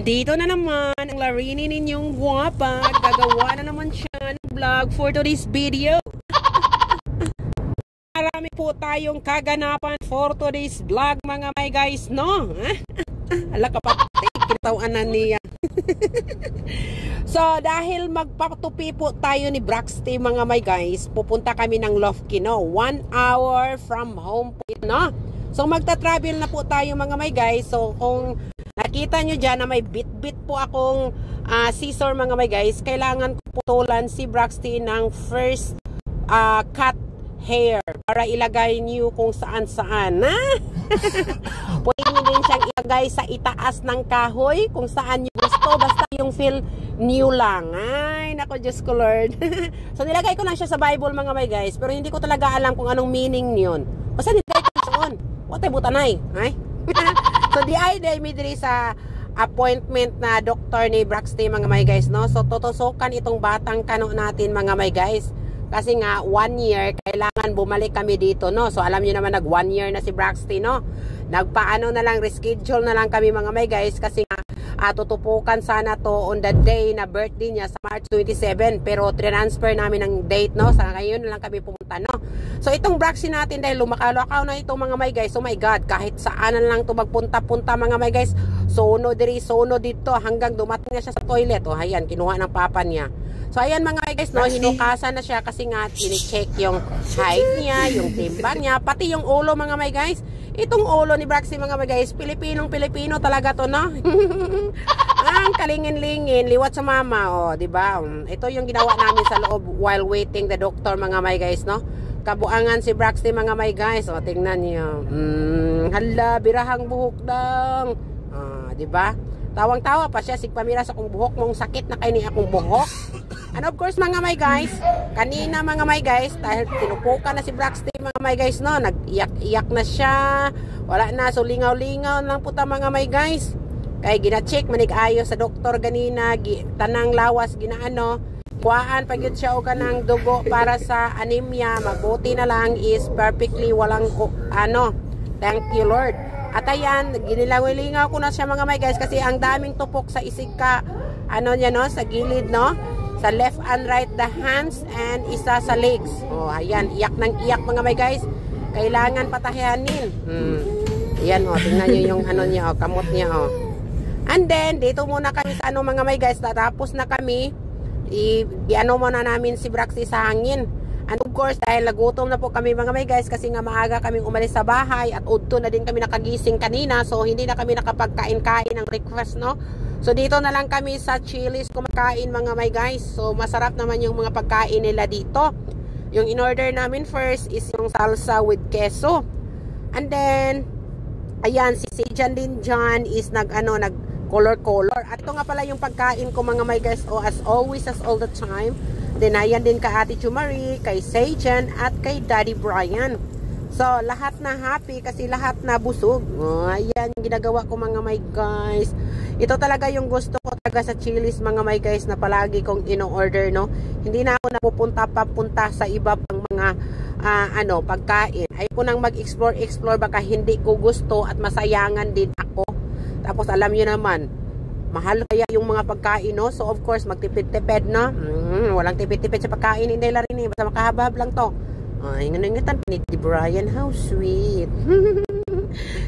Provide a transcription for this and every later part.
Dito na naman ang Larini ninyong guwapa. Gagawa na naman siya ng vlog for today's video. Marami po tayong kaganapan for today's vlog mga my guys, no? Ala ka pa, kitawaanan niya. So, dahil magpatupi po tayo ni Braxty mga my guys, pupunta kami ng Lofkino. 1 hour from home po, no? So, magta-travel na po tayo mga my guys. So, kung nakita nyo dyan na may bit-bit po akong scissor mga my guys, kailangan ko putulan si Braxty ng first cut hair para ilagay nyo kung saan-saan. Pwede nyo din siyang ilagay sa itaas ng kahoy kung saan nyo gusto, basta yung feel new lang. Ay, nako Diyos ko Lord. So, nilagay ko lang siya sa Bible mga my guys, pero hindi ko talaga alam kung anong meaning yun. Basta nilagay ko doon. Wate butanay. Ay? So, di ay mi diri sa appointment na doktor ni Braxty mga my guys, no? So, tutusukan itong batang kano natin mga my guys. Kasi nga, 1 year, kailangan bumalik kami dito, no? So, alam nyo naman, nag 1 year na si Braxty, no? Nagpaano na lang, reschedule na lang kami mga my guys. Kasi nga, tutupukan sana to on the day na birthday niya sa March 27. Pero, transfer namin ng date, no? Sa ngayon na lang kami pumunta, no? So, itong Braxty natin, dahil lumakalakaw na itong mga my guys. Oh my God, kahit saan na lang to magpunta-punta mga my guys. Sono diri, sono dito, hanggang dumating na siya sa toilet. O, ayan, kinuha ng papa niya. So, ayan mga my guys, no? Hinukasan na siya kasi nga, tinicheck yung height niya, yung timbang niya, pati yung ulo mga my guys. Itong ulo ni Braxty mga my guys, Pilipinong-Pilipino talaga to, no? Ang kalingin-lingin, liwat sa mama, oh, di ba? Ito yung ginawa namin sa loob while waiting the doctor mga my guys, no? Kabuangan si Braxty mga my guys, oh, tingnan niyo. Hala, birahang buhok lang. Di ba? Tawang-tawa pa siya, sigpamira sa akong buhok mong sakit na kay ni akong buhok. And of course mga my guys, kanina mga my guys, dahil tinupukan na si Braxty mga my guys, no, nag-iyak-iyak na siya, wala na, so lingaw-lingaw lang puta mga my guys. Kaya gina-check, manig-ayo sa doktor ganina, tanang lawas, ginaano, kuhaan pag yun siya o kanang dugo para sa anemia, mabuti na lang is perfectly walang, thank you Lord. At ayan, ginilangoy-lingaw ko na siya mga my guys, kasi ang daming tupok sa isig ka, niya, no, sa gilid, no, sa left and right the hands and isa sa legs. Oh, ayan, iyak ng iyak mga my guys. Kailangan patahianin. Ayan, oh, tingnan niyo yung niya, oh, kamot niya, oh. And then, dito muna kami sa mga my guys. Tapos na kami, muna namin si Braxty sa hangin. And of course, dahil nagutom na po kami mga my guys, kasi nga maaga kaming umalis sa bahay at udto na din kami nakagising kanina. So, hindi na kami nakapagkain-kain ng breakfast, no? So, dito na lang kami sa Chili's kumakain mga my guys. So, masarap naman yung mga pagkain nila dito. Yung in-order namin first is yung salsa with queso. And then, ayan, si Sejan din dyan is nag-color-color. At ito nga pala yung pagkain ko mga my guys. Oh, as always, as all the time. Then, ayan din ka Ate Chumari, kay Sejan, at kay Daddy Brian. So, lahat na happy kasi lahat na busog. Oh, ayan yung ginagawa ko mga my guys. Ito talaga yung gusto ko talaga sa Chili's mga my guys na palagi kong ino-order, no? Hindi na ako napupunta sa iba pang mga pagkain. Ayoko nang mag-explore baka hindi ko gusto at masayangan din ako. Tapos alam niyo naman, mahal kaya yung mga pagkain, no? So of course, magtipid-tipid, no? Walang tipid-tipid sa pagkain, hindi lang rin, basta makahaba-hab lang to. Ay, nganangatan ni Brian, how sweet.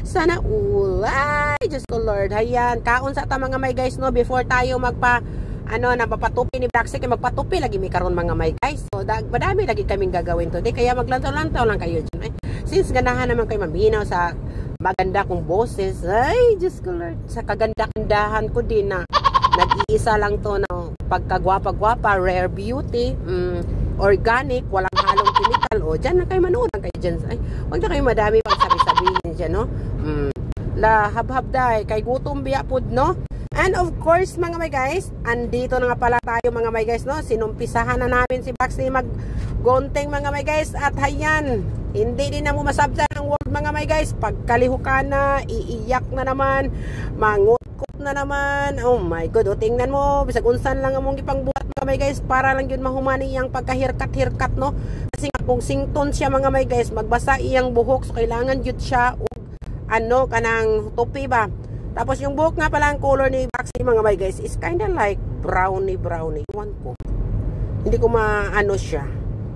Sana all. Ay, Diyos ko Lord. Ayan, kaon sa ta mga my guys, no, before tayo napapatupi ni Braxty, kaya magpatupi lagi may karon mga my guys. So, madami lagi kaming gagawin today, kaya maglantaw-lantaw lang kayo dyan. Ay, since ganahan naman kayo maminaw sa maganda kong boses, ay, Diyos ko Lord, sa kaganda-kandahan ko din na nag-iisa lang to na pagkagwapa-gwapa, rare beauty, organic, walang halong chemical. O, dyan na kayo manood kayo dyan. Ay, wag na kayo madami pang sabi-sabihin dyan, no? Hab-hab dahi, kay gutom biya pod, no? And of course, mga my guys, andito na nga pala tayo mga my guys, no? Sinumpisahan na namin si Braxty mag-gonteng mga my guys. At hayan, hindi din na mo masabsa ng word mga my guys. Pagkalihukan na, iiyak na naman, mangutkot na naman. Oh my God, o tingnan mo, bisag unsan lang among ipangbuhat mga my guys, para lang yun mahumani iyang pagkahirkat-hirkat, no? Kasi nga kung sington siya mga my guys, magbasa iyang buhok, so kailangan yun siya o kanang tupi ba? Tapos yung buhok nga pala, ang color ni Braxty mga may guys is kinda like brownie. Iwan ko. Hindi ko maano siya.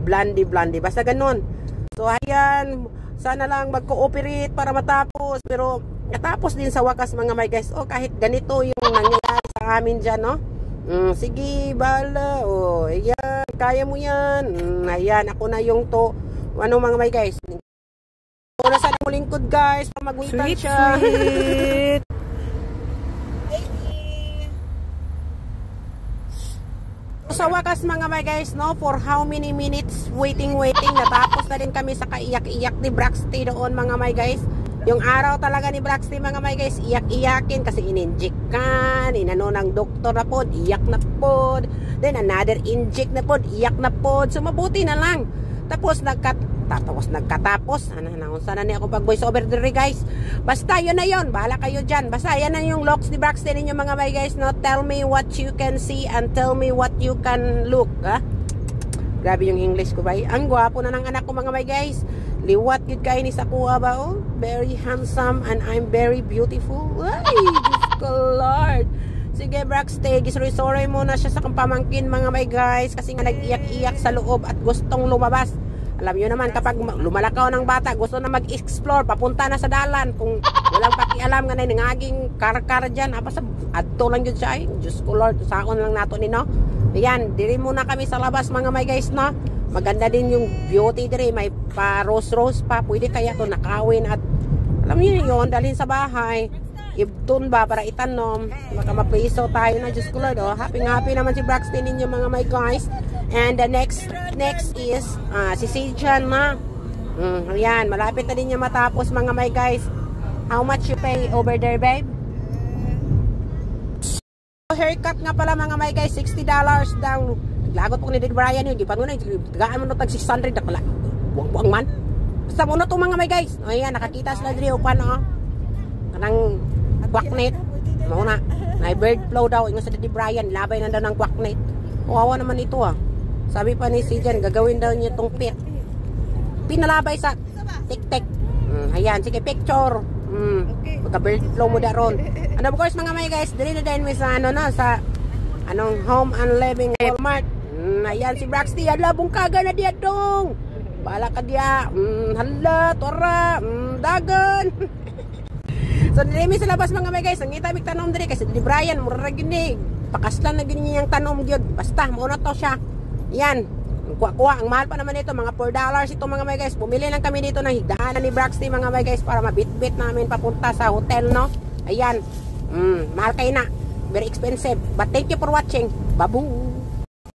Blondie. Basta ganun. So, ayan. Sana lang mag-cooperate para matapos. Pero, natapos din sa wakas mga may guys. O, kahit ganito yung nangyayari sa amin dyan, no? Sige, bala. O, ayan. Kaya mo yan. Ayan, ako na yung to. Ano mga may guys? O, nasa mo lingkod guys. Para magwitan siya. Sweet. Sa wakas mga may guys, no, for how many minutes waiting, natapos na din kami sa kaiyak-iyak ni Braxty doon mga may guys. Yung araw talaga ni Braxty mga may guys, iyak-iyakin kasi in-inject kan, inano ng doktor na pod, iyak na pod, then another inject na pod, iyak na pod, so mabuti na lang. Tapos nagkatapos, sana niya ako pag voice over dere guys. Basta yun na yun, bahala kayo dyan. Basta yan na yung looks ni Braxty ninyo mga may guys, no? Tell me what you can see and tell me what you can look, ha? Grabe yung English ko ba? Ang gwapo na ng anak ko mga may guys. Liwat yun kayo ni Sakua ba, oh? Very handsome and I'm very beautiful. Ay, Diyos ko Lord. Sige Braxty, gisori-sorry muna siya sa pamangkin mga may guys kasi nga nag-iyak-iyak sa loob at gustong lumabas. Alam nyo naman, kapag lumalakaw ng bata, gusto na mag-explore, papunta na sa dalan. Kung walang pakialam nga na nangaging kar-kar dyan, sa adto lang yun siya. Ay, Diyos ko Lord, saon lang nato ni, no? Ayan, diri muna kami sa labas mga may guys, no? Maganda din yung beauty diri, may pa rose pa. Pwede kaya to nakawin at alam nyo yun, dalhin sa bahay. Ibtun ba para itanom, baka mapiso tayo na. Diyos ko Lord, oh. Happy naman si Braxty ninyo mga my guys. And the next is si Sijan na. Ayan, malapit na din niya matapos mga my guys. How much you pay over there babe? Haircut nga pala mga my guys, $60 daw. Naglagot po ni Did Brian yun, di pa nuna, tagaan mo na tag 600 na pala. Buwang man. Basta muna to mga my guys. Ayan, nakakita sila diri upan, oh. Kanang quacknet. Mauna, na bird flow daw. Ingon sa Daddy Brian, labay na daw ng quacknet. Kawawa naman ito, ah. Sabi pa ni Sijan, gagawin daw niya itong pit. Pinalabay sa tik-tik. Ayan, sige, picture. Magka-bird flow mo da ron. And of course, mga may guys, dali na din sa sa home and living Walmart. Ayan, si Braxty, hala, bungkaga na diya dong. Bala ka diya. Hala, tora, dagan. So, dili sa labas mga may guys, ang itabig tanom diri kasi di Brian, mura gini. Pakaslan na gini niyang tanom gyud. Basta, muna to siya. Yan. Kuha. Ang mahal pa naman ito. Mga $4 ito mga may guys. Bumili lang kami dito ng higdaanan ni Braxty mga may guys para mabit-bit namin papunta sa hotel, no? Ayan. Mahal kayo na. Very expensive. But thank you for watching. Babu!